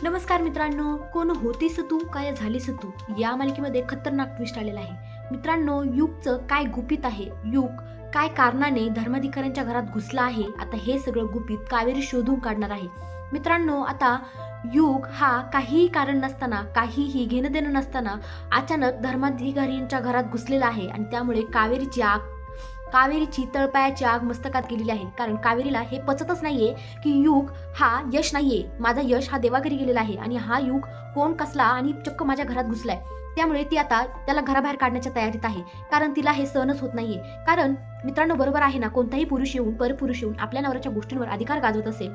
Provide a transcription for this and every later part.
नमस्कार मित्रांनो, कोण होतीस तू काय झालीस तू या मालिकेमध्ये खतरनाक ट्विस्ट आलेला आहे. मित्रांनो, युगचं काय गुपित आहे, युग काय कारणाने धर्माधिकाऱ्यांच्या घरात घुसला आहे, आता हे सगळं गुपित कावेरी शोधून काढणार आहे. मित्रांनो, आता युग हा काहीही कारण नसताना, काहीही घेणं देणं नसताना अचानक धर्माधिकाऱ्यांच्या घरात घुसलेला आहे आणि त्यामुळे कावेरीची तळपायाची आग मस्तकात गेलेली आहे. कारण कावेरीला हे पचतच नाहीये की युग हा यश नाहीये, माझा यश हा देवाघरी गेलेला आहे आणि हा युग कोण कसला आणि चक्क माझ्या घरात घुसलाय. त्यामुळे ती आता त्याला घराबाहेर काढण्याच्या तयारीत आहे, कारण तिला हे सहनच होत नाहीये. कारण मित्रांनो, बरोबर आहे ना, कोणताही पुरुष येऊन परपुरुष येऊन आपल्या नवऱ्याच्या गोष्टींवर अधिकार गाजवत असेल,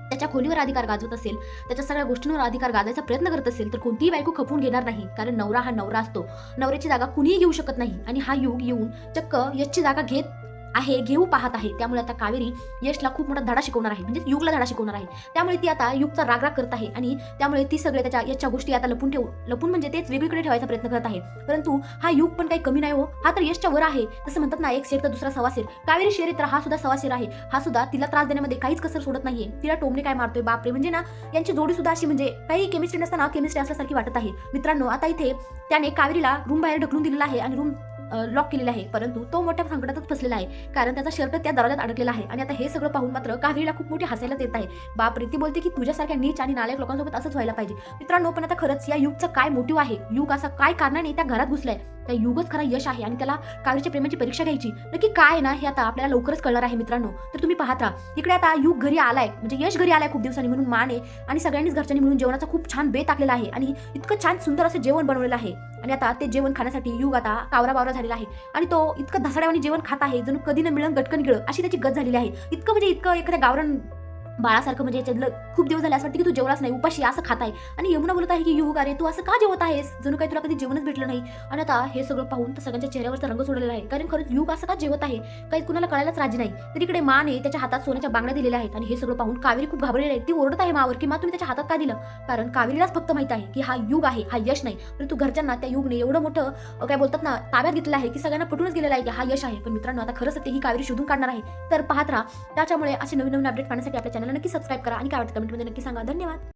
त्याच्या खोलीवर अधिकार गाजवत असेल, त्याच्या सगळ्या गोष्टींवर अधिकार गाजवायचा प्रयत्न करत असेल, तर कोणतीही बायको खपवून घेणार नाही. कारण नवरा हा नवरा असतो, नवऱ्याची जागा कुणीही घेऊ शकत नाही. आणि हा युग येऊन चक्क यशची जागा घेऊ पाहत आहे. त्यामुळे आता कावेरी यशला खूप मोठा धडा शिकवणार आहे, म्हणजे युगला धडा शिकवणार आहे. त्यामुळे ती आता युगचा राग करत आहे आणि त्यामुळे ती सगळे त्याच्या यशच्या गोष्टी आता लपून म्हणजे तेच वेगळीकडे ठेवायचा प्रयत्न करत आहे. परंतु हा युग पण काही कमी नाही हो, हा तर यशच्या वर आहे. तसं म्हणतात ना, एक शेर तर दुसरा सवाशेर. कावेरी शेर तर हा सुद्धा सवाशेर आहे. हा सुद्धा तिला त्रास देण्यामध्ये काहीच कसर सोडत नाहीये. तिला टोमणे काय मारतोय बापरे, म्हणजे ना यांची जोडी सुद्धा अशी म्हणजे काही केमिस्ट्री नसताना केमिस्ट्री असल्यासारखी वाटत आहे. मित्रांनो, आता इथे त्याने कावेरीला रूम बाहेर ढकलून दिलेला आहे आणि रूम लॉक केलेला आहे. परंतु तो मोठ्या संकटातच फसलेला आहे, कारण त्याचा शर्ट त्या दरवाजात अडकलेला आहे. आणि आता हे सगळं पाहून मात्र कावेरीला खूप मोठी हसायलाच येत आहे. बापरे, ती बोलते की तुझ्यासारख्या नीच आणि नालायक लोकांसोबत असंच व्हायला पाहिजे. मित्रांनो, पण आता खरंच या युगचं काय मोटिव्ह आहे, युग असा काय कारणाने त्या घरात घुसलाय, त्या युगच खरा यश आहे आणि त्याला कावेरीच्या प्रेमाची परीक्षा घ्यायची नक्की काय ना, हे आता आपल्याला लवकरच कळणार आहे. मित्रांनो, तर तुम्ही पाहत राहा. इकडे आता युग घरी आलाय, म्हणजे यश घरी आलाय खूप दिवसांनी, म्हणून माने आणि सगळ्यांनीच घरच्यांनी मिळून जेवणाचा खूप छान बेत टाकलेला आहे आणि इतकं छान सुंदर असं जेवण बनवलेलं आहे. आणि आता ते जेवण खाण्यासाठी युग आता कावरा झालेला आहे आणि तो इतकं धसाड्यावानी जेवण खात आहे जणू कधी न मिळून गटकन गिळं अशी त्याची गत झालेली आहे. इतकं एखाद्या गावरान बाळासारखं, म्हणजे याच्यातलं खूप दिवस झाले असं वाटतं की तू जेवलाच नाही, उपाशी असं खात आहे. आणि यमुना बोलत आहे की युग, अरे तू असं का जेवत आहेस, जणू काही तुला कधी जेवणच भेटलं नाही. आणि आता हे सगळं पाहून तर सगळ्यांच्या चेहऱ्यावरचा रंग सोडलेला आहे, कारण खरंच युग असं का जेवत आहे, काही कुणाला कळायलाच राजी नाही. तर इकडे माने त्याच्या हातात सोन्याच्या बांगड्या दिलेल्या आहेत आणि हे सगळं पाहून कावेरी खूप घाबरलेली आहे. ती ओरडत आहे मावर की मा तुम्ही त्याच्या हातात का दिलं, कारण कावेरीलाच फक्त माहित आहे की हा युग आहे, हा यश नाही. परंतु घरच्यांना त्या युगने एवढं मोठं काय बोलतात ना ताब्यात घेतलेलं आहे की सगळ्यांना पटूनच गेलेलं आहे की हा यश आहे. पण मित्रांनो, आता खरंच ते ही कावेरी शोधून काढणार आहे. तर पाहत राहा. त्याच्यामुळे असे नवीन अपडेट पाहण्यासाठी आपल्या चॅनलला नक्की सबस्क्राईब करा आणि काय वाटतं कमेंटमध्ये नक्की सांगा. धन्यवाद.